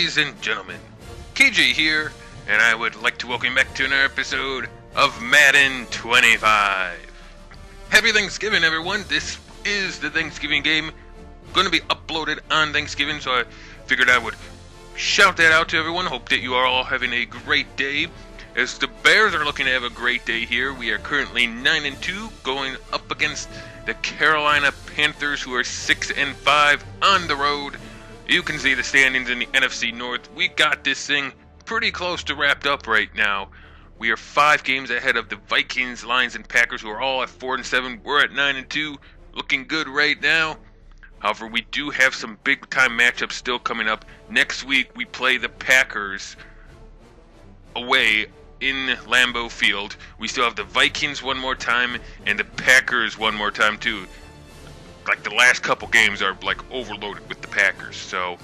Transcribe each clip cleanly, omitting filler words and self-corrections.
Ladies and gentlemen, KJ here, and I would like to welcome you back to another episode of Madden 25. Happy Thanksgiving, everyone. This is the Thanksgiving game. Going to be uploaded on Thanksgiving, so I figured I would shout that out to everyone. Hope that you are all having a great day. As the Bears are looking to have a great day here, we are currently 9-2, going up against the Carolina Panthers, who are 6-5 on the road. You can see the standings in the NFC North. We got this thing pretty close to wrapped up right now. We are 5 games ahead of the Vikings, Lions, and Packers, who are all at 4-7. We're at 9-2, looking good right now. However, we do have some big-time matchups still coming up. Next week, we play the Packers away in Lambeau Field. We still have the Vikings one more time and the Packers one more time too. Like the last couple games are like overloaded with the Packers. So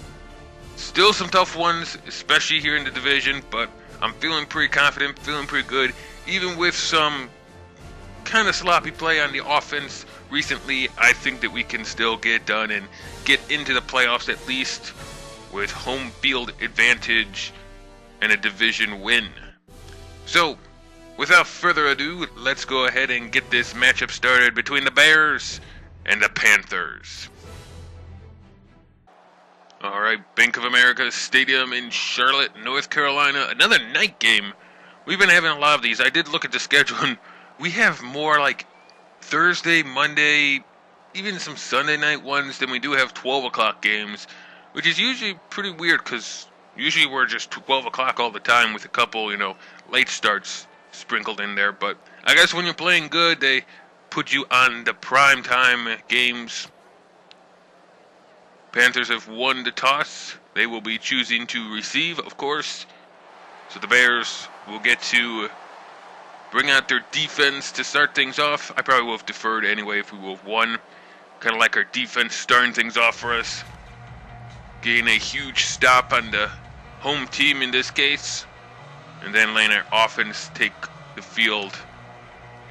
still some tough ones, especially here in the division, but I'm feeling pretty confident, feeling pretty good, even with some kind of sloppy play on the offense recently. I think that we can still get it done and get into the playoffs at least with home field advantage and a division win. So, without further ado, let's go ahead and get this matchup started between the Bears and the Panthers. Alright, Bank of America Stadium in Charlotte, North Carolina. Another night game. We've been having a lot of these. I did look at the schedule, and we have more like Thursday, Monday, even some Sunday night ones than we do have 12 o'clock games, which is usually pretty weird because usually we're just 12 o'clock all the time with a couple, late starts sprinkled in there. But I guess when you're playing good, they put you on the prime time games. Panthers have won the toss. They will be choosing to receive, of course. So the Bears will get to bring out their defense to start things off. I probably would have deferred anyway if we would have won. Kind of like our defense starting things off for us. Getting a huge stop on the home team in this case. And then letting our offense take the field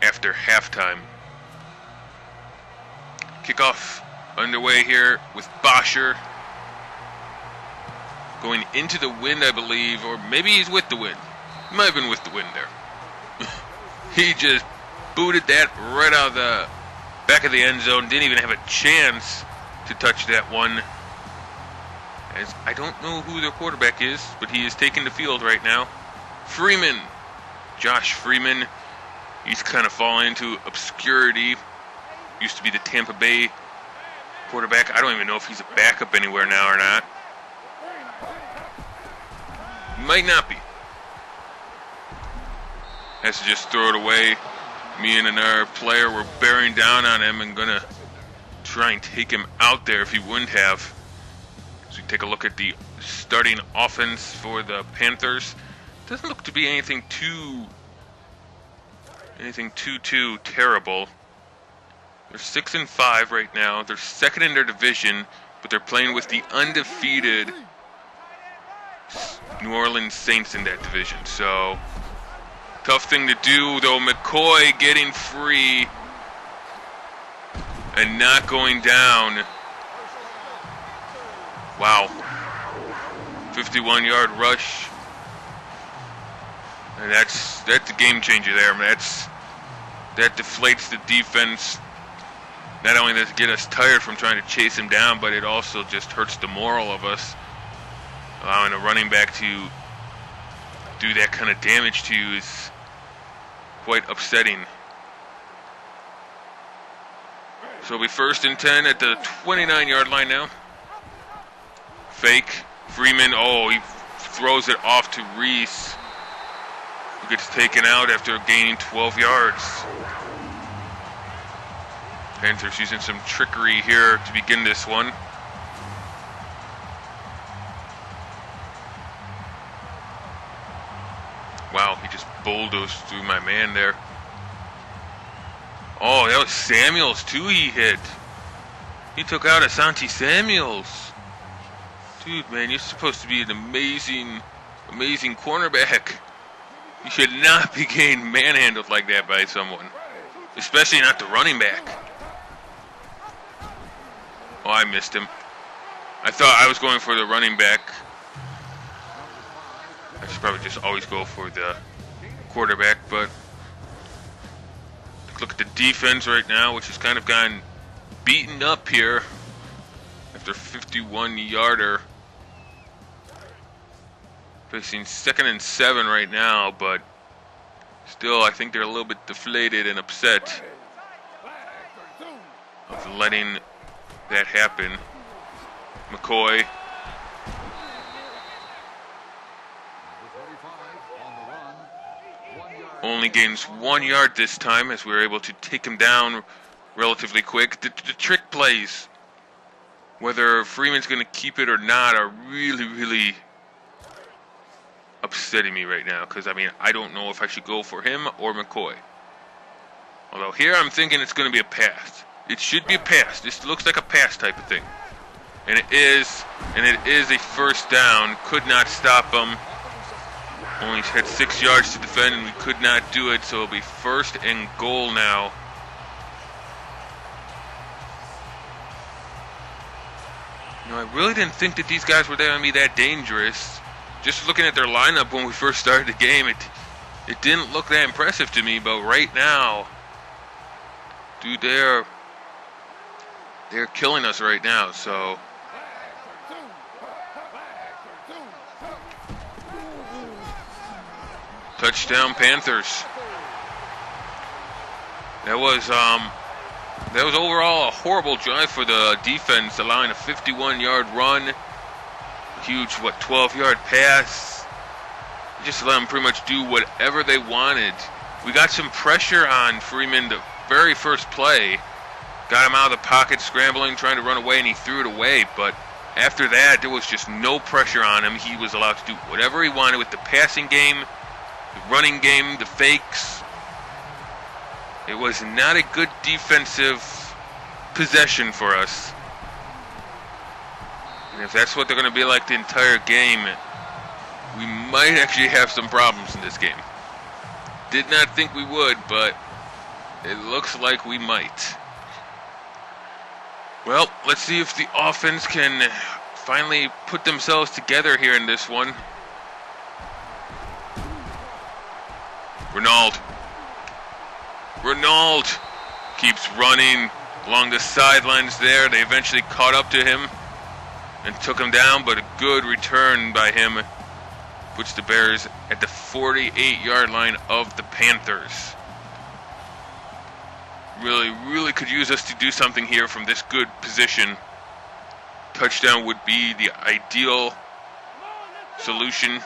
after halftime. Kickoff underway here with Bosher. Going into the wind, I believe, or maybe he's with the wind. He might have been with the wind there. He just booted that right out of the back of the end zone. Didn't even have a chance to touch that one. As I don't know who their quarterback is, but he is taking the field right now. Freeman. Josh Freeman. He's kind of fallen into obscurity. Used to be the Tampa Bay quarterback. I don't even know if he's a backup anywhere now or not. Might not be. Has to just throw it away. Me and another player were bearing down on him and gonna try and take him out there if he wouldn't have. So we take a look at the starting offense for the Panthers. Doesn't look to be anything too terrible. They're 6-5 right now. They're second in their division, but they're playing with the undefeated New Orleans Saints in that division. So tough thing to do, though. McCoy getting free and not going down. Wow. 51-yard rush. And that's a game changer there. That deflates the defense. Not only does it get us tired from trying to chase him down, but it also just hurts the moral of us. Allowing a running back to do that kind of damage to you is quite upsetting. So we 1st and 10 at the 29-yard line now. Fake. Freeman, he throws it off to Reese, who gets taken out after gaining 12 yards. Panthers using some trickery here to begin this one. Wow, he just bulldozed through my man there. Oh, that was Samuels too he hit. He took out Asante Samuels. Dude, man, you're supposed to be an amazing cornerback. You should not be getting manhandled like that by someone. Especially not the running back. Oh, I missed him. I thought I was going for the running back. I should probably just always go for the quarterback, but look at the defense right now, which has kind of gotten beaten up here after 51-yarder. Facing 2nd and 7 right now, but still I think they're a little bit deflated and upset of letting that happen. McCoy. Only gains 1 yard this time as we were able to take him down relatively quick. The trick plays, whether Freeman's going to keep it or not, are really upsetting me right now. Because, I mean, I don't know if I should go for him or McCoy. Although here I'm thinking it's going to be a pass. It should be a pass. This looks like a pass type of thing. And it is. And it is a first down. Could not stop him. Only had 6 yards to defend, and we could not do it, so it'll be 1st and goal now. You know, I really didn't think that these guys were going to be that dangerous. Just looking at their lineup when we first started the game, it didn't look that impressive to me, but right now, dude, they're killing us right now, so... Touchdown Panthers. That was overall a horrible drive for the defense, allowing a 51-yard run, a huge 12-yard pass. Just let them pretty much do whatever they wanted. We got some pressure on Freeman the very first play. Got him out of the pocket, scrambling, trying to run away, and he threw it away. But after that, there was just no pressure on him. He was allowed to do whatever he wanted with the passing game, the running game, the fakes. It was not a good defensive possession for us. And if that's what they're going to be like the entire game, we might actually have some problems in this game. Did not think we would, but it looks like we might. Well, let's see if the offense can finally put themselves together here in this one. Renaud keeps running along the sidelines there. They eventually caught up to him and took him down, but a good return by him puts the Bears at the 48-yard line of the Panthers. Really could use us to do something here from this good position. Touchdown would be the ideal solution.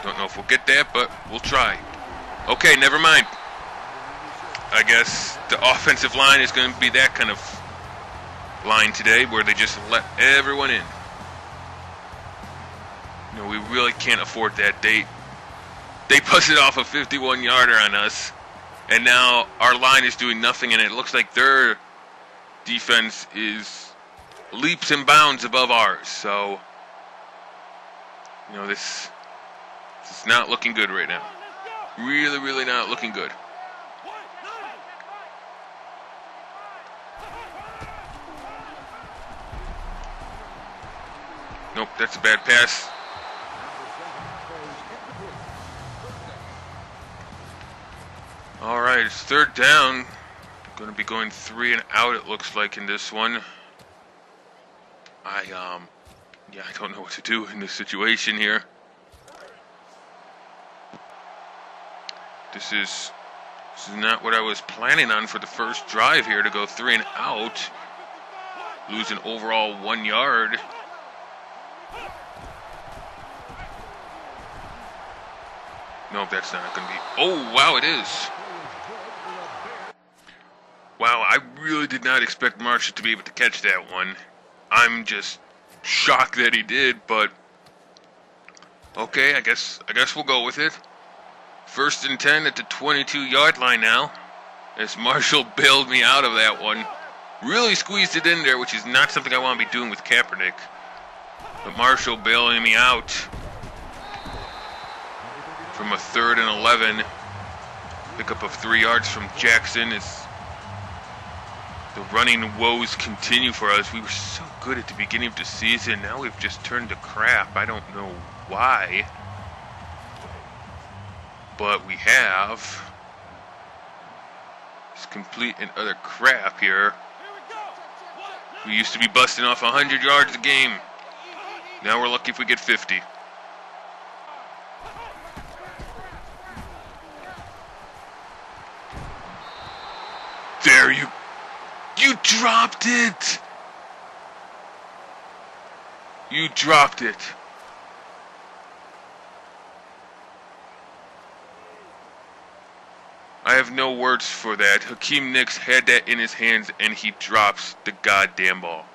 Don't know if we'll get that, but we'll try. Okay, never mind. I guess the offensive line is going to be that kind of line today where they just let everyone in. No, we really can't afford that. They busted off a 51-yarder on us, and now our line is doing nothing, and it looks like their defense is leaps and bounds above ours. So, you know, this is not looking good right now. Really not looking good. Nope, that's a bad pass. All right, it's 3rd down. Going to be going 3 and out, it looks like, in this one. I don't know what to do in this situation here. This is not what I was planning on for the first drive here, to go 3 and out. Lose an overall 1 yard. No, that's not going to be. Oh, wow, it is. Wow, I really did not expect Marshall to be able to catch that one. I'm just shocked that he did, but okay, I guess we'll go with it. 1st and 10 at the 22-yard line now, as Marshall bailed me out of that one. Really squeezed it in there, which is not something I want to be doing with Kaepernick. But Marshall bailing me out from a 3rd and 11. Pickup of 3 yards from Jackson as the running woes continue for us. We were so good at the beginning of the season. Now we've just turned to crap. I don't know why. but we have this complete and utter crap here. We used to be busting off 100 yards a game. Now we're lucky if we get 50. There you dropped it. You dropped it. I have no words for that. Hakeem Nicks had that in his hands and he drops the goddamn ball.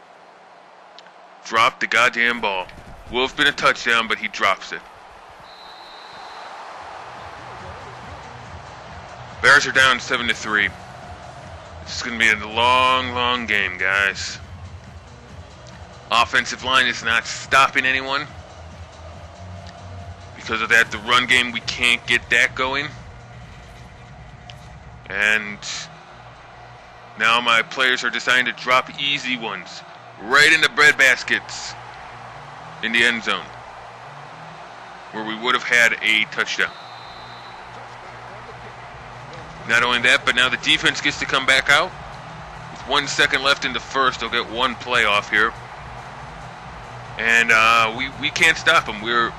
Dropped the goddamn ball. Will have been a touchdown, but he drops it. Bears are down 7-3. This is going to be a long, long game, guys. Offensive line is not stopping anyone. Because of that, the run game, we can't get that going. And now my players are deciding to drop easy ones right into bread baskets in the end zone, where we would have had a touchdown. Not only that, but now the defense gets to come back out. With 1 second left in the first, they'll get one play off here. And we can't stop them. We're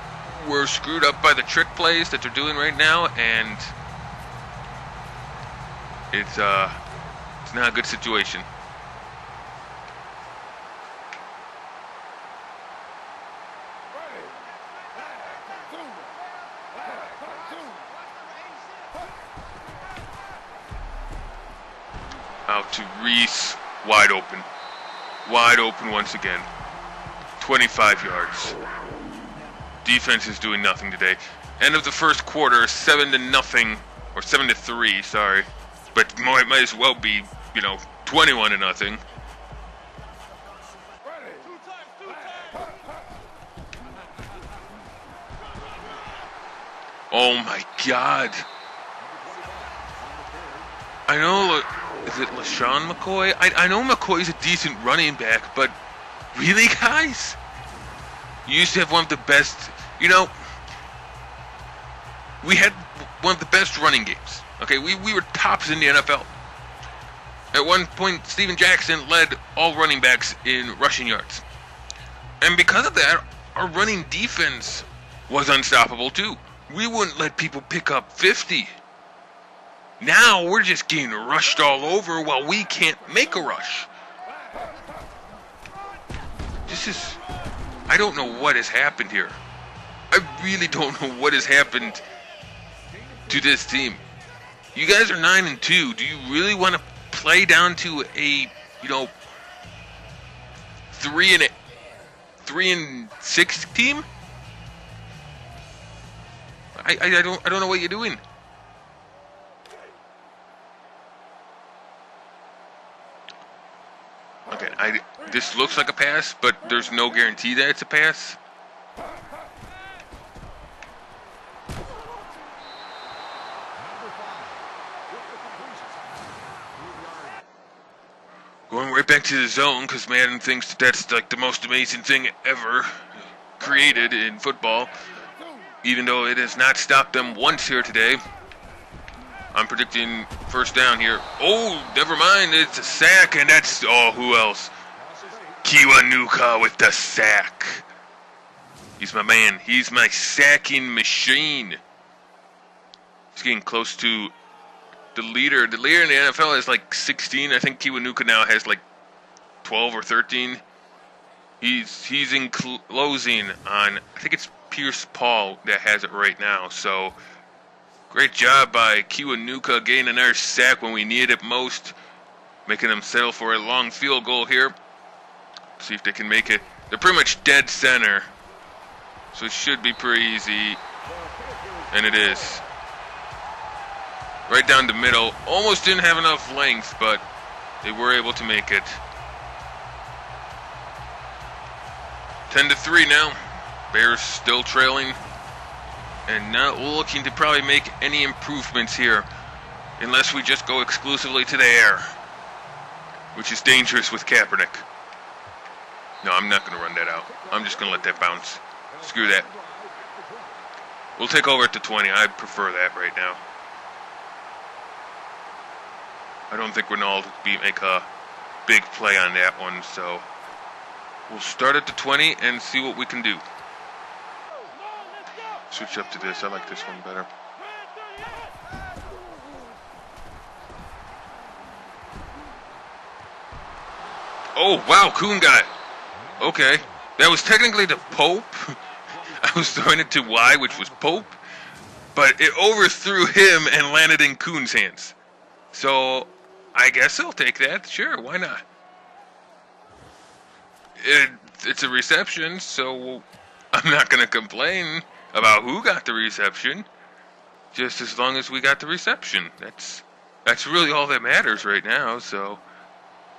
screwed up by the trick plays that they're doing right now, and it's not a good situation. Out to Reese, wide open once again. 25 yards. Defense is doing nothing today. End of the first quarter, 7-0, or 7-3, sorry. But might as well be, 21-0. Oh my God. I know, is it LaShawn McCoy? I know McCoy's a decent running back, but really, guys? You used to have one of the best, we had one of the best running games. Okay, we were tops in the NFL. At one point, Steven Jackson led all running backs in rushing yards. And because of that, our running defense was unstoppable too. We wouldn't let people pick up 50. Now we're just getting rushed all over while we can't make a rush. I don't know what has happened here. I really don't know what has happened to this team. You guys are 9-2. Do you really want to play down to a, 3-6 team? I don't know what you're doing. Okay, this looks like a pass, but there's no guarantee that it's a pass. Going right back to the zone, because Madden thinks that's like the most amazing thing ever created in football. Even though it has not stopped them once here today. I'm predicting first down here. Oh, never mind. It's a sack, and that's... Oh, who else? Kiwanuka with the sack. He's my man. He's my sacking machine. He's getting close to the leader. The leader in the NFL is like 16. I think Kiwanuka now has like 12 or 13. He's in closing on... I think it's Pierce Paul that has it right now, so... Great job by Kiwanuka getting another sack when we needed it most. Making them settle for a long field goal here. See if they can make it. They're pretty much dead center. So it should be pretty easy. And it is. Right down the middle. Almost didn't have enough length, but they were able to make it. 10-3 now. Bears still trailing. And not looking to probably make any improvements here unless we just go exclusively to the air, which is dangerous with Kaepernick. No, I'm not going to run that out. I'm just going to let that bounce. Screw that. We'll take over at the 20. I prefer that right now. I don't think Ronaldo will make a big play on that one, so we'll start at the 20 and see what we can do. Switch up to this. I like this one better. Oh, wow, Kuhn got it. Okay. That was technically the Pope. I was throwing it to Y, which was Pope. But it overthrew him and landed in Kuhn's hands. So, I guess I'll take that. Sure, why not? It's a reception, so I'm not going to complain about who got the reception. Just as long as we got the reception. That's really all that matters right now, so...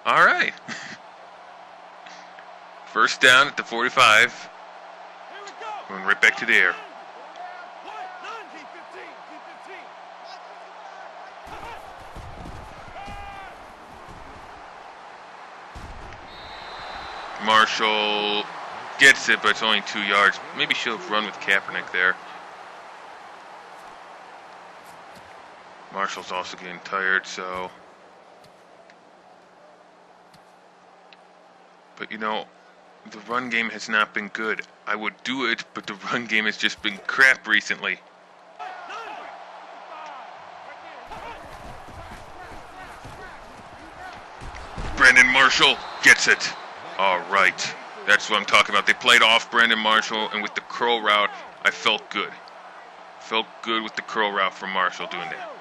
Alright. First down at the 45. Going right back to the air. Marshall gets it, but it's only 2 yards. Maybe she'll run with Kaepernick there. Marshall's also getting tired, so... But you know, the run game has not been good. I would do it, but the run game has just been crap recently. Brandon Marshall gets it. All right. That's what I'm talking about. They played off Brandon Marshall, and with the curl route, I felt good. Felt good with the curl route from Marshall doing that.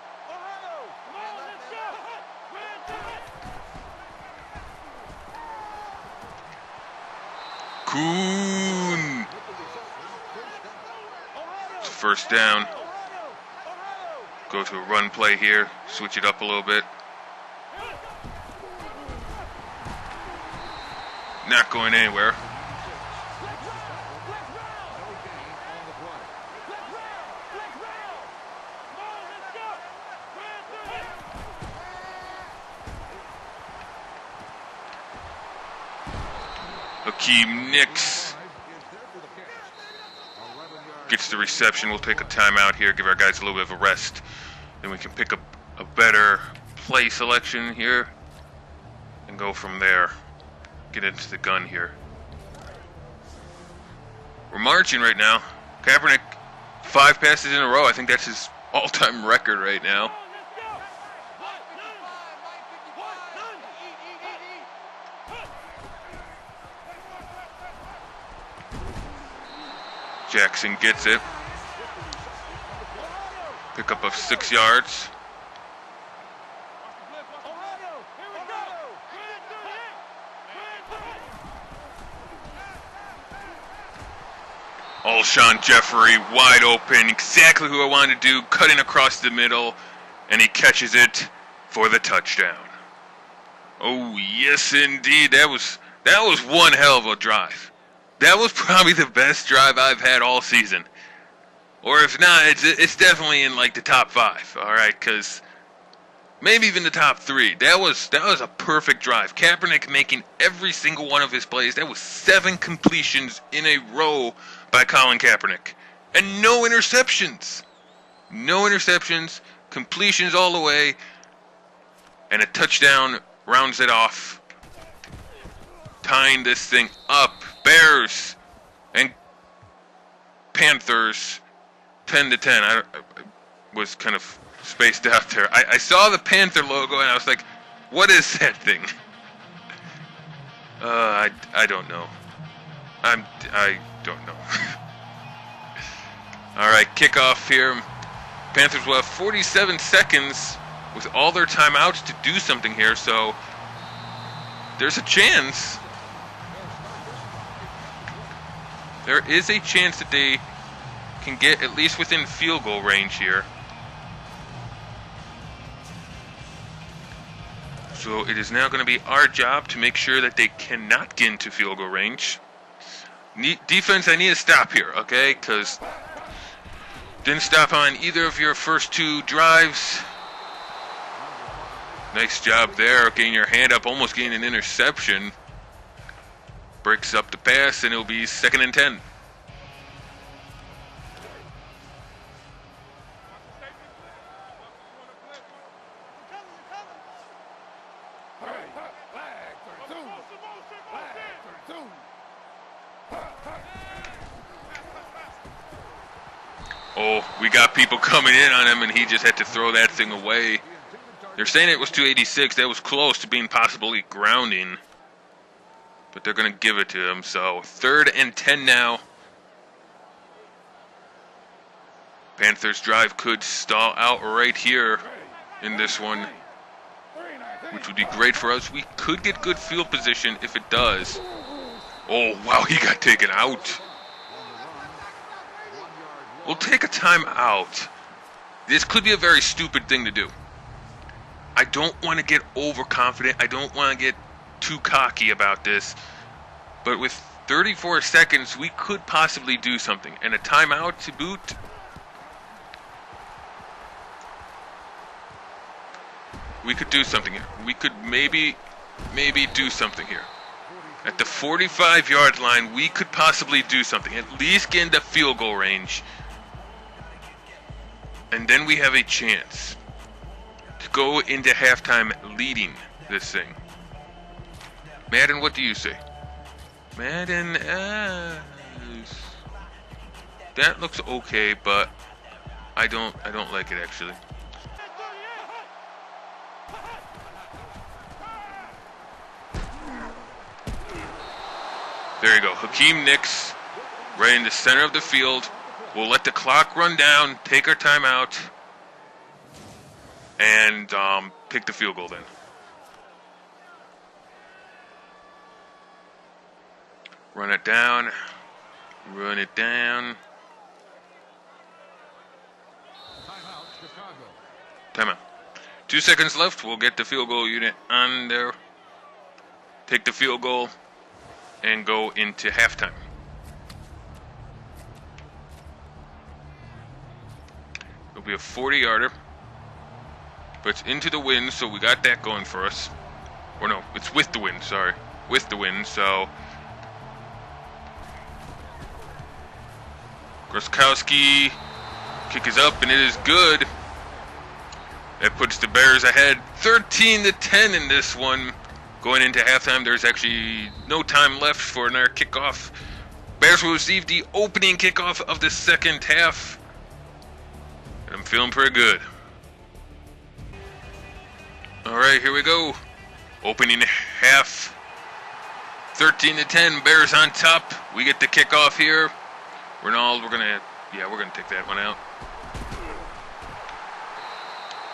Kuhn. It's a first down. Go to a run play here. Switch it up a little bit. Not going anywhere. Hakeem Nicks gets the reception. We'll take a timeout here, give our guys a little bit of a rest. Then we can pick up a better play selection here and go from there. Get into the gun here. We're marching right now. Kaepernick, 5 passes in a row. I think that's his all-time record right now. Jackson gets it. Pick up of 6 yards. Alshon Jeffrey wide open, exactly who I wanted to do, cutting across the middle, and he catches it for the touchdown. Oh yes indeed, that was one hell of a drive. That was probably the best drive I've had all season. Or if not, it's definitely in like the top 5, all right, because maybe even the top 3. That was a perfect drive. Kaepernick making every single one of his plays. That was 7 completions in a row by Colin Kaepernick. And no interceptions. No interceptions. Completions all the way. And a touchdown rounds it off. Tying this thing up. Bears and Panthers 10-10. I was kind of spaced out there. I saw the Panther logo and I was like, what is that thing? I don't know. I don't know. Alright, kickoff here. Panthers will have 47 seconds with all their timeouts to do something here, so there's a chance. There is a chance that they can get at least within field goal range here. So it is now going to be our job to make sure that they cannot get into field goal range. Defense, I need to stop here, okay? Because didn't stop on either of your first 2 drives. Nice job there, getting your hand up, almost getting an interception. Breaks up the pass, and it'll be 2nd and 10. Uh-oh, we got people coming in on him, and he just had to throw that thing away. They're saying it was 286. That was close to being possibly grounding. But they're going to give it to him. So 3rd and 10 now. Panthers drive could stall out right here in this one, which would be great for us. We could get good field position if it does. Oh, wow, he got taken out. We'll take a timeout. This could be a very stupid thing to do. I don't want to get overconfident. I don't want to get too cocky about this. But with 34 seconds, we could possibly do something. And a timeout to boot. We could do something here. We could maybe do something here. At the 45-yard line, we could possibly do something. At least get into field goal range. And then we have a chance to go into halftime leading this thing. Madden, what do you say? Madden, that looks okay, but I don't like it actually. There you go, Hakeem Nicks, right in the center of the field. We'll let the clock run down, take our timeout, and pick the field goal then. Run it down. Run it down. Timeout. 2 seconds left. We'll get the field goal unit on there. Take the field goal and go into halftime. It'll be a 40-yarder. But it's into the wind, so we got that going for us. Or no, it's with the wind, sorry. With the wind, so... Groskowski, kick is up, and it is good. That puts the Bears ahead 13-10 in this one. Going into halftime, there's actually no time left for another kickoff. Bears will receive the opening kickoff of the second half. I'm feeling pretty good. Alright, here we go. Opening half. 13-10, Bears on top. We get the kickoff here. Ronald, we're gonna take that one out.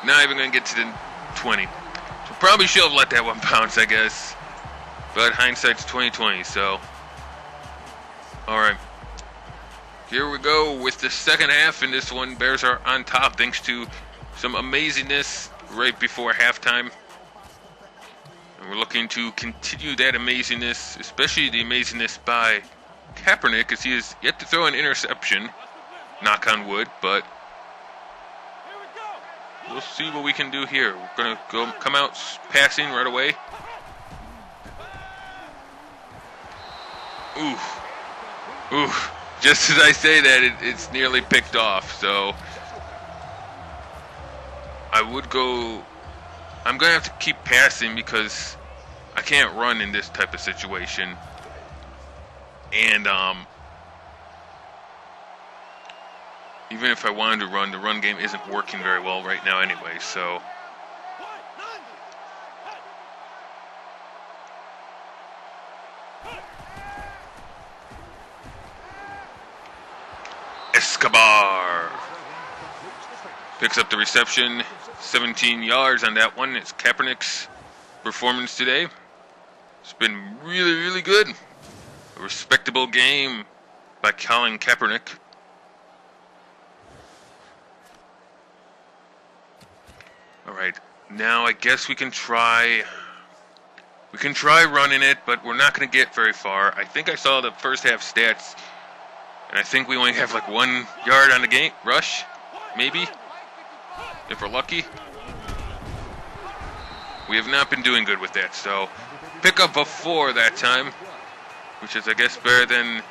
Not even gonna get to the 20. So probably should have let that one bounce, I guess. But hindsight's 20/20, so. Alright. Here we go with the second half in this one. Bears are on top thanks to some amazingness right before halftime. And we're looking to continue that amazingness, especially the amazingness by Kaepernick, as he has yet to throw an interception. Knock on wood, but we'll see what we can do here. We're gonna come out passing right away. Ooh. Just as I say that, it's nearly picked off. So I'm gonna have to keep passing because I can't run in this type of situation. And even if I wanted to run, the run game isn't working very well right now anyway, so. Escobar picks up the reception, 17 yards on that one. It's Kaepernick's performance today. It's been really, really good. A respectable game by Colin Kaepernick. Alright, now I guess we can try running it, but we're not going to get very far. I think I saw the first half stats, and I think we only have like 1 yard on the game rush, maybe, if we're lucky. We have not been doing good with that, so pick up a 4 that time, which is, I guess, better than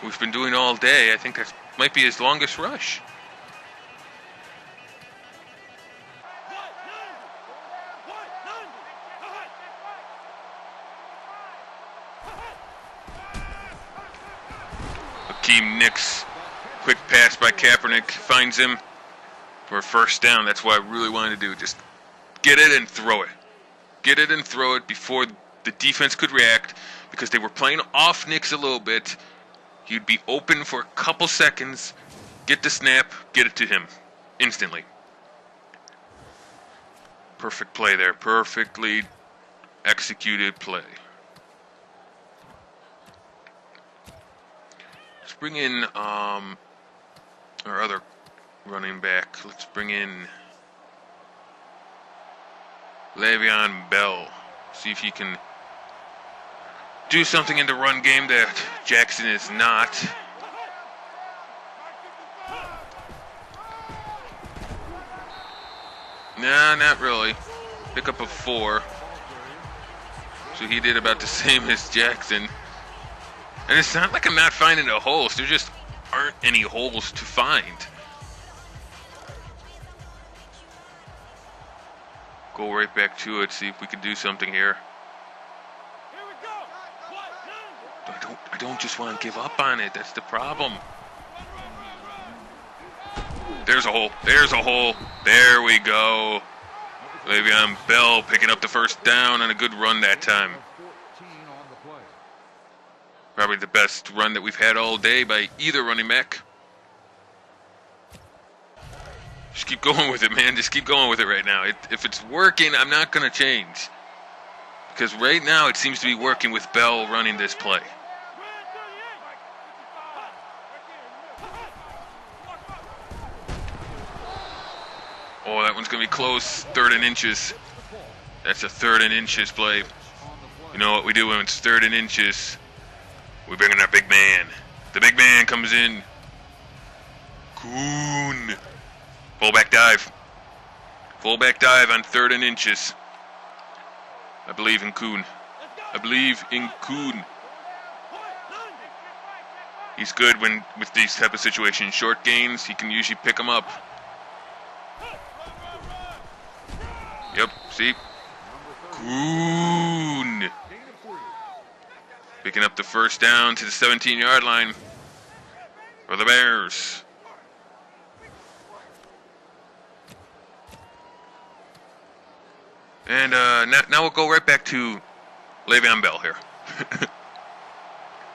we've been doing all day. I think that might be his longest rush. Hakeem Nicks Quick pass by Kaepernick finds him for a first down. That's what I really wanted to do. Just get it and throw it. Get it and throw it before the defense could react, because they were playing off Nix a little bit. He'd be open for a couple seconds, get the snap, get it to him instantly. Perfect play there. Perfectly executed play. Let's bring in our other running back. Let's bring in Le'Veon Bell. See if he can do something in the run game that Jackson is not. Nah, not really. Pick up a 4. So he did about the same as Jackson. And it's not like I'm not finding the holes. There just aren't any holes to find. Go right back to it, see if we can do something here. I don't just want to give up on it. That's the problem. There's a hole. There's a hole. There we go. Le'Veon Bell picking up the first down and a good run that time. Probably the best run that we've had all day by either running back. Just keep going with it, man. Just keep going with it right now. If it's working, I'm not going to change. Because right now it seems to be working with Bell running this play. Oh, that one's going to be close. 3rd and inches. That's a 3rd and inches play. You know what we do when it's 3rd and inches? We bring in our big man. The big man comes in. Kuhn. Fullback dive. Fullback dive on 3rd and inches. I believe in Kuhn. I believe in Kuhn. He's good with these type of situations. Short gains, he can usually pick them up. Yep, see? Kuhn. Picking up the first down to the 17-yard line for the Bears. And now we'll go right back to Le'Veon Bell here.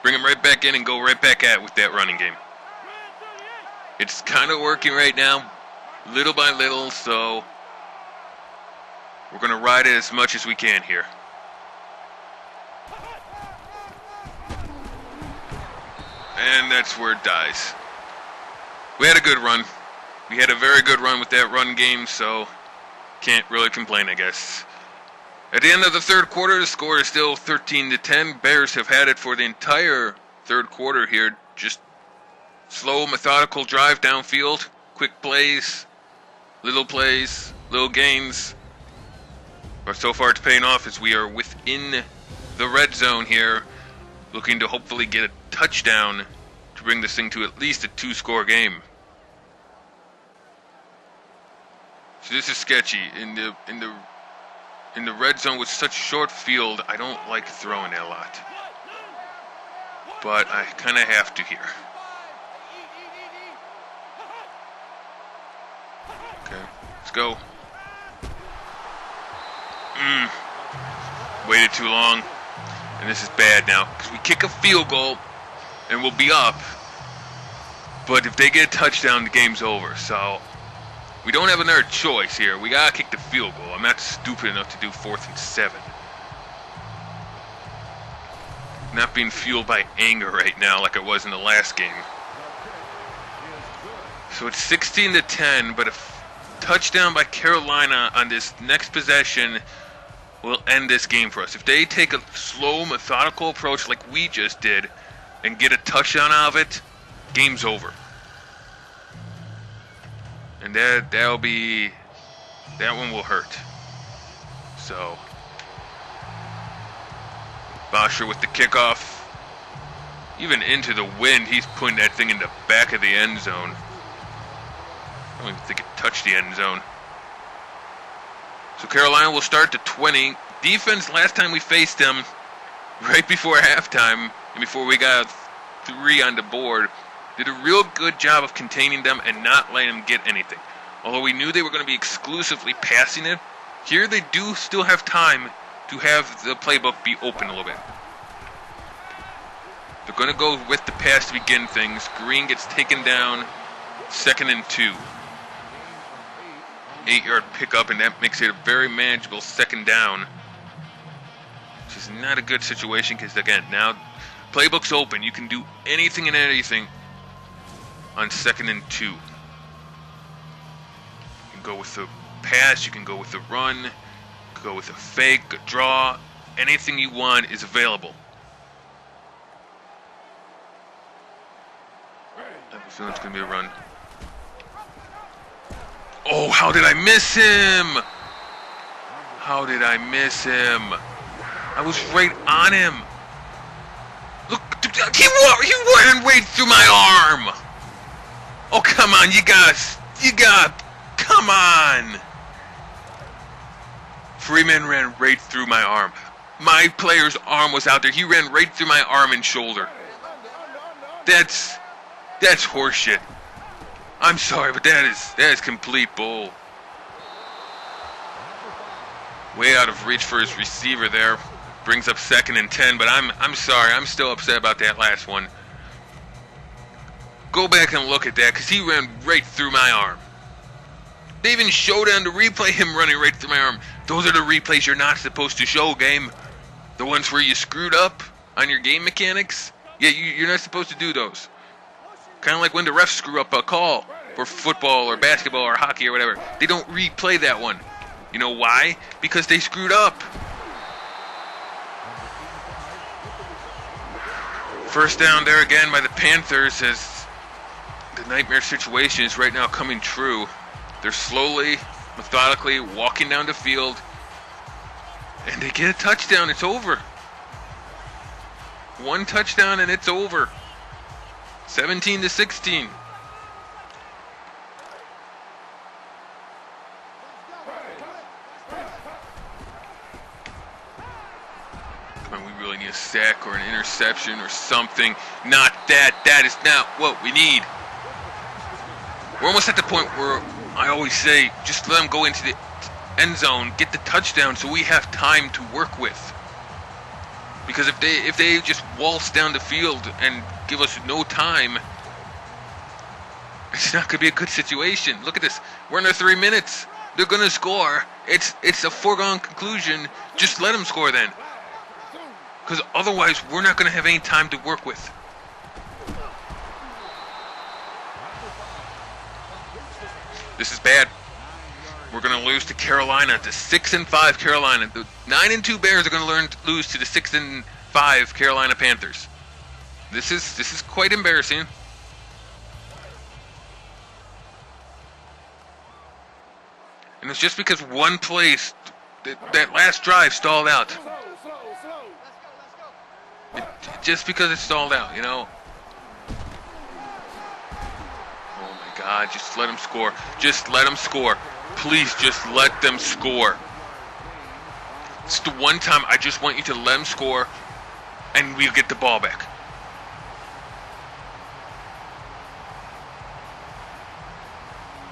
Bring him right back in and go right back at it with that running game. It's kind of working right now, little by little, so we're going to ride it as much as we can here. And that's where it dies. We had a good run. We had a very good run with that run game, so can't really complain, I guess. At the end of the third quarter, the score is still 13-10. Bears have had it for the entire third quarter here. Just slow, methodical drive downfield, quick plays, little gains. But so far it's paying off as we are within the red zone here, looking to hopefully get a touchdown to bring this thing to at least a 2-score game. So this is sketchy. In the red zone with such short field, I don't like throwing it a lot. But I kind of have to here. Okay, let's go. Waited too long. And this is bad now, because we kick a field goal and we'll be up. But if they get a touchdown, the game's over. So we don't have another choice here. We gotta kick the field goal. I'm not stupid enough to do 4th and 7. Not being fueled by anger right now like I was in the last game. So it's 16-10, but a touchdown by Carolina on this next possession will end this game for us. If they take a slow, methodical approach like we just did and get a touchdown out of it, game's over. And that one will hurt. So Bosher with the kickoff. Even into the wind, he's putting that thing in the back of the end zone. I don't even think it touched the end zone. So Carolina will start to 20. Defense, last time we faced them, right before halftime, and before we got 3 on the board, Did a real good job of containing them and not letting them get anything. Although we knew they were going to be exclusively passing it, here they do still have time to have the playbook be open a little bit. They're going to go with the pass to begin things. Green gets taken down, 2nd and 2. 8-yard pickup, and that makes it a very manageable 2nd down. Which is not a good situation because, again, now playbook's open. You can do anything and anything on 2nd and 2. You can go with the pass, you can go with the run, you can go with a fake, a draw. Anything you want is available. I have a feeling it's going to be a run. Oh, how did I miss him? How did I miss him? I was right on him. Look, he ran right through my arm. Oh, come on, come on. Freeman ran right through my arm. My player's arm was out there. He ran right through my arm and shoulder. That's horseshit. I'm sorry, but that is complete bull. Way out of reach for his receiver there. Brings up 2nd and 10, but I'm sorry. I'm still upset about that last one. Go back and look at that, because he ran right through my arm. They even showed on the replay him running right through my arm. Those are the replays you're not supposed to show, game. The ones where you screwed up on your game mechanics. Yeah, you're not supposed to do those. Kind of like when the refs screw up a call for football or basketball or hockey or whatever. They don't replay that one. You know why? Because they screwed up. First down there again by the Panthers as the nightmare situation is right now coming true. They're slowly, methodically walking down the field. And they get a touchdown. It's over. One touchdown and it's over. 17-16. Come on, we really need a sack or an interception or something. Not that. That is not what we need. We're almost at the point where I always say, just let them go into the end zone, get the touchdown so we have time to work with. Because if they just waltz down the field and give us no time, it's not going to be a good situation. Look at this. We're under 3 minutes. They're going to score. It's a foregone conclusion. Just let them score then. Because otherwise, we're not going to have any time to work with. This is bad. We're going to lose to Carolina, to 6-5 Carolina. The 9-2 Bears are going to lose to the 6-5 Carolina Panthers. This is quite embarrassing. And it's just because one place, that last drive stalled out. Just because it stalled out, you know. Oh my God, just let them score. Just let them score. Please just let them score. It's the one time I just want you to let them score and we'll get the ball back.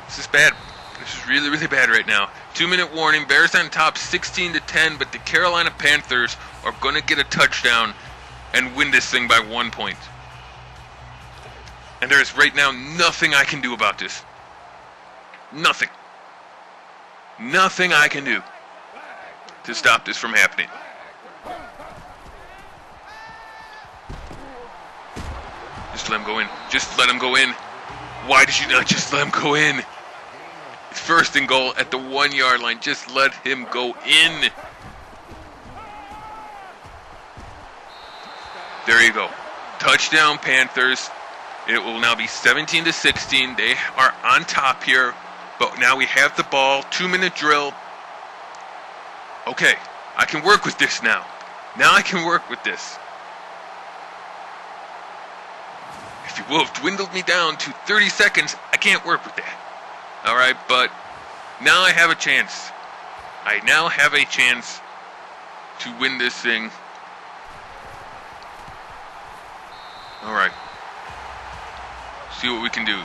This is bad. This is really, really bad right now. 2-minute warning. Bears on top 16-10, but the Carolina Panthers are going to get a touchdown and win this thing by 1 point. And there is right now nothing I can do about this. Nothing. Nothing I can do to stop this from happening. Just let him go in. Just let him go in. Why did you not just let him go in? It's 1st and goal at the 1-yard line. Just let him go in. There you go. Touchdown Panthers. It will now be 17-16. They are on top here. But now we have the ball. 2-minute drill. Okay. I can work with this now. Now I can work with this. If you will have dwindled me down to 30 seconds, I can't work with that. Alright, but now I have a chance. I now have a chance to win this thing. Alright. See what we can do.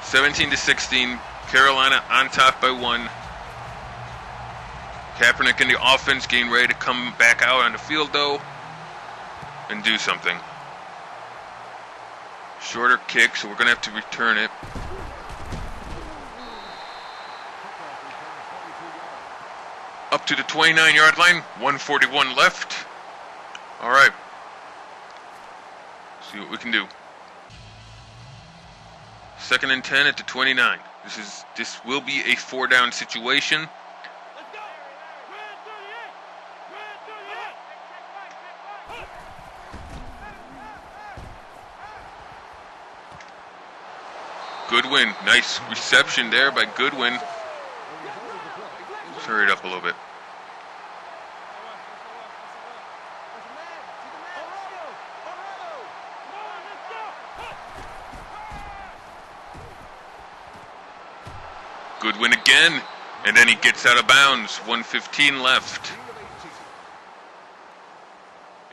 17-16. Carolina on top by 1. Kaepernick in the offense getting ready to come back out on the field, though, and do something. Shorter kick, so we're going to have to return it. Up to the 29-yard line. 1:41 left. All right. See what we can do. 2nd and 10 at the 29. This will be a 4-down situation. Goodwin, nice reception there by Goodwin. Let's hurry it up a little bit. Goodwin again, and then he gets out of bounds. 1:15 left.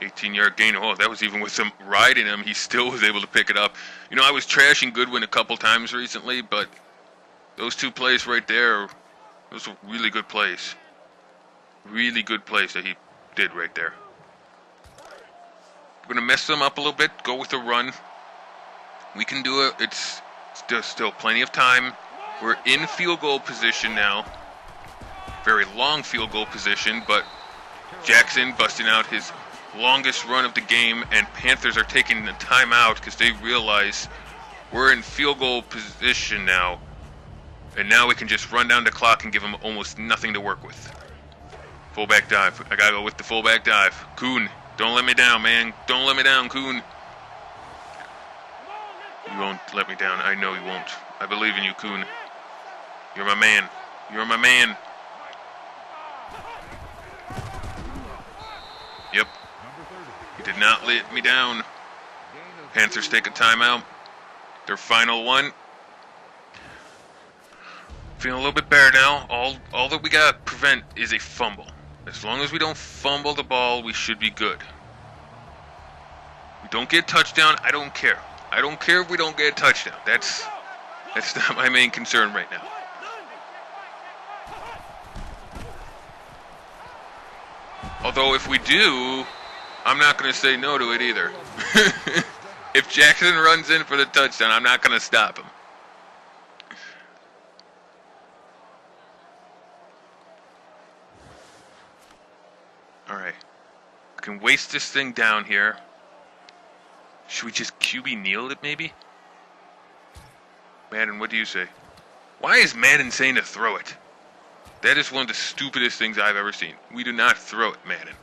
18-yard gain. Oh, that was even with some riding him. He still was able to pick it up. You know, I was trashing Goodwin a couple times recently, but those 2 plays right there, those were really good plays. Really good plays that he did right there. We're going to mess them up a little bit, go with the run. We can do it. It's still plenty of time. We're in field goal position now. Very long field goal position, but Jackson busting out his longest run of the game, and Panthers are taking the timeout because they realize we're in field goal position now, and now we can just run down the clock and give them almost nothing to work with. Fullback dive. I gotta go with the fullback dive. Kuhn, don't let me down, man. Don't let me down, Kuhn. You won't let me down. I know you won't. I believe in you, Kuhn. You're my man. You're my man. Yep. He did not let me down. Panthers take a timeout. Their final one. Feeling a little bit better now. All that we gotta prevent is a fumble. As long as we don't fumble the ball, we should be good. We don't get a touchdown, I don't care. I don't care if we don't get a touchdown. That's not my main concern right now. Although if we do, I'm not going to say no to it either. If Jackson runs in for the touchdown, I'm not going to stop him. All right. We can waste this thing down here. Should we just QB kneel it maybe? Madden, what do you say? Why is Madden saying to throw it? That is one of the stupidest things I've ever seen. We do not throw it, Madden.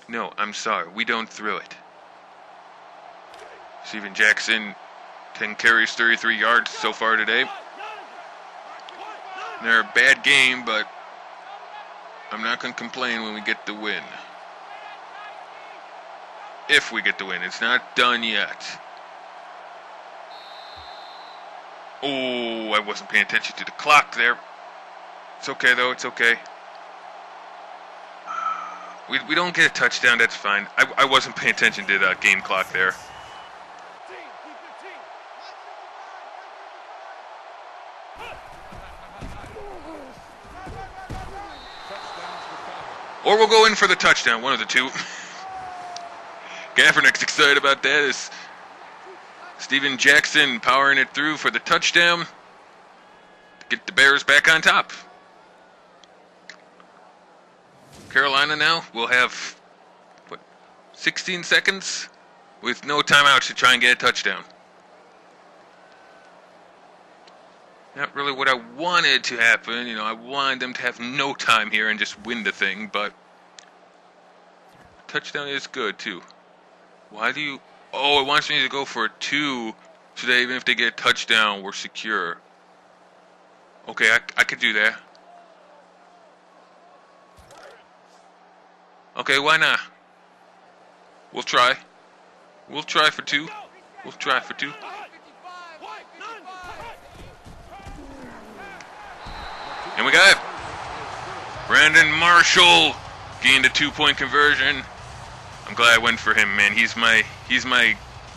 No, I'm sorry. We don't throw it. Steven Jackson, 10 carries, 33 yards so far today. They're a bad game, but I'm not going to complain when we get the win. If we get the win. It's not done yet. Oh, I wasn't paying attention to the clock there. It's okay, though. It's okay. We don't get a touchdown. That's fine. I wasn't paying attention to the game clock there. Or we'll go in for the touchdown. One of the two. Kaepernick's excited about that. Is Steven Jackson powering it through for the touchdown to get the Bears back on top. Carolina now will have, 16 seconds with no timeouts to try and get a touchdown. Not really what I wanted to happen. I wanted them to have no time here and just win the thing, but touchdown is good too. Why do you... Oh, it wants me to go for a 2 so that even if they get a touchdown, we're secure. Okay, I could do that. Okay, why not? We'll try. We'll try for 2. We'll try for 2. And we got it. Brandon Marshall gained a 2-point conversion. I'm glad I went for him, man. He's my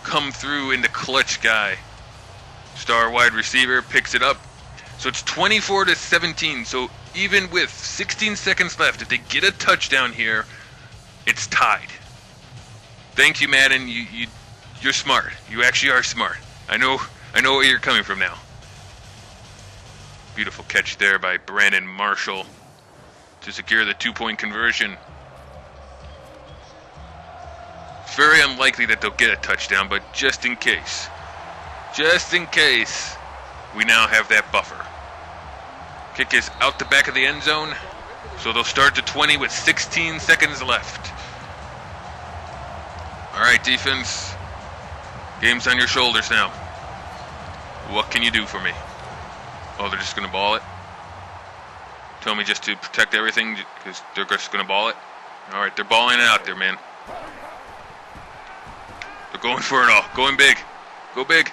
come through in the clutch guy. Star wide receiver picks it up. So it's 24-17. So even with 16 seconds left, if they get a touchdown here, it's tied. Thank you, Madden. You're smart. You actually are smart. I know where you're coming from now. Beautiful catch there by Brandon Marshall to secure the 2-point conversion. It's very unlikely that they'll get a touchdown, but just in case, we now have that buffer. Kick is out the back of the end zone, so they'll start to 20 with 16 seconds left. All right, defense, game's on your shoulders now. What can you do for me? Oh, they're just going to ball it? Tell me just to protect everything because they're just going to ball it? All right, they're balling it out there, man. They're going for it all. Going big. Go big.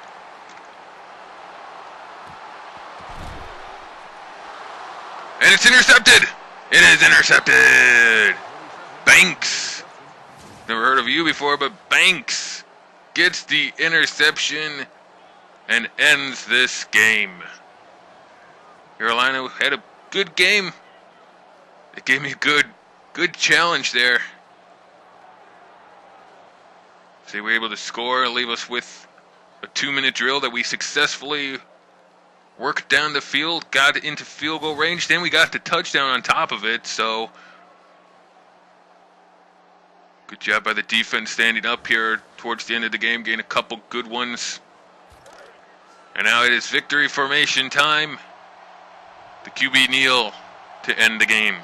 And it's intercepted. It is intercepted. Banks. Never heard of you before, but Banks gets the interception and ends this game. Carolina had a good game. It gave me a good challenge there. So they were able to score and leave us with a 2-minute drill that we successfully worked down the field, got into field goal range, then we got the touchdown on top of it, so good job by the defense standing up here towards the end of the game, getting a couple good ones. And now it is victory formation time. The QB kneel to end the game.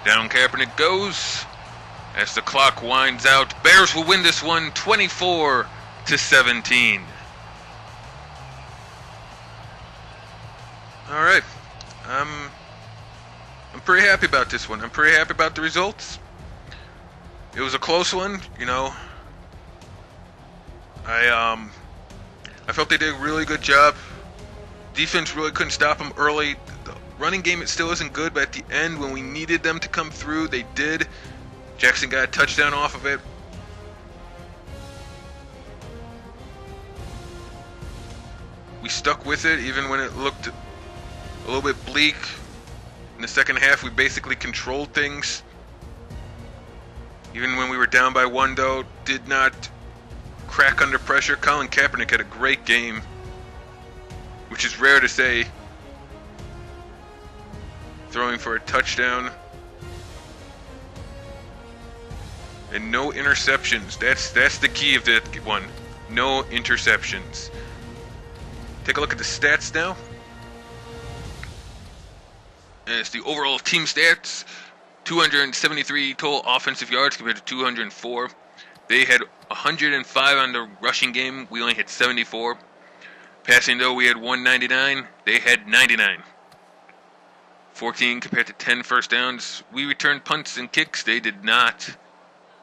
Down Kaepernick goes as the clock winds out. Bears will win this one 24-17. All right. I'm pretty happy about this one. I'm pretty happy about the results. It was a close one, you know. I felt they did a really good job. Defense really couldn't stop them early. The running game, it still isn't good, but at the end, when we needed them to come through, they did. Jackson got a touchdown off of it. We stuck with it, even when it looked a little bit bleak. In the second half, we basically controlled things. Even when we were down by one, though, did not crack under pressure. Colin Kaepernick had a great game, which is rare to say. Throwing for a touchdown. And no interceptions. That's the key of the one. No interceptions. Take a look at the stats now. And it's the overall team stats. 273 total offensive yards compared to 204. They had 105 on the rushing game. We only had 74. Passing, though, we had 199. They had 99. 14 compared to 10 first downs. We returned punts and kicks. They did not.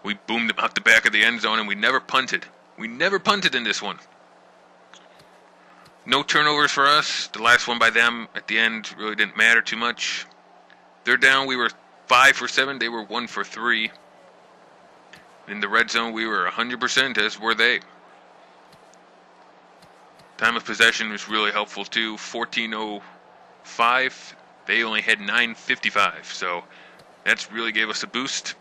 We boomed them out the back of the end zone, and we never punted. We never punted in this one. No turnovers for us. The last one by them at the end really didn't matter too much. Third down, we were 5 for 7. They were 1 for 3. In the red zone, we were 100%, as were they. Time of possession was really helpful, too. 14:05. They only had 9:55, so that's really gave us a boost.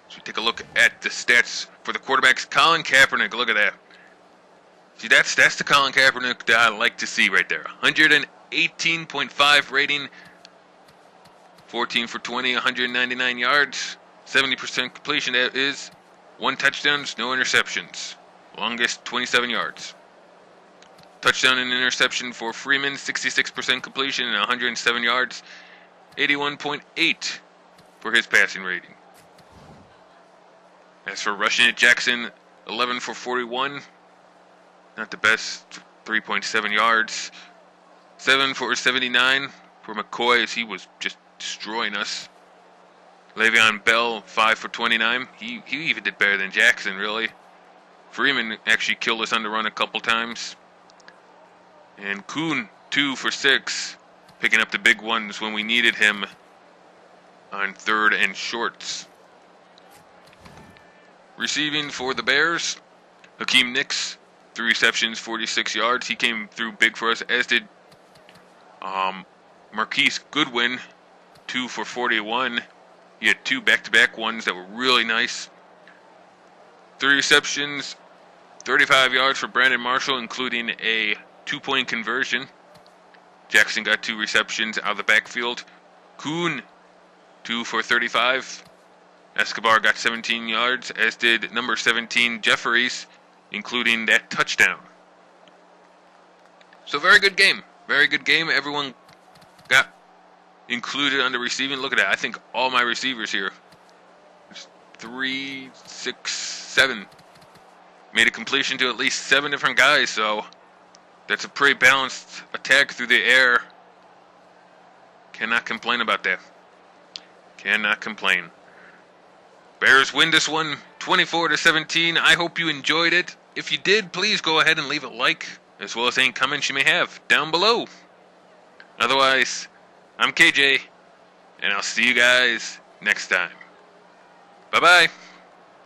So we take a look at the stats for the quarterbacks. Colin Kaepernick, look at that. See, that's the Colin Kaepernick that I like to see right there. 118.5 rating, 14 for 20, 199 yards, 70% completion. That is 1 touchdowns, no interceptions. Longest 27 yards. Touchdown and interception for Freeman, 66% completion and 107 yards, 81.8 for his passing rating. As for rushing it, Jackson, 11 for 41. Not the best, 3.7 yards. 7 for 79 for McCoy as he was just destroying us. Le'Veon Bell, 5 for 29. He even did better than Jackson, really. Freeman actually killed us on the run a couple times. And Kuhn, 2 for 6, picking up the big ones when we needed him on 3rd and shorts. Receiving for the Bears, Hakeem Nicks, 3 receptions, 46 yards. He came through big for us, as did Marquise Goodwin, 2 for 41. He had 2 back-to-back ones that were really nice. 3 receptions, 35 yards for Brandon Marshall, including a 2-point conversion. Jackson got 2 receptions out of the backfield. Kuhn, 2 for 35. Escobar got 17 yards, as did number 17, Jeffries, including that touchdown. So very good game. Very good game. Everyone got included under receiving. Look at that. I think all my receivers here, 3, 6, 7, made a completion to at least 7 different guys. So that's a pretty balanced attack through the air. Cannot complain about that. Cannot complain. Bears win this one 24-17. I hope you enjoyed it. If you did, please go ahead and leave a like, as well as any comments you may have down below. Otherwise, I'm KJ, and I'll see you guys next time. Bye-bye.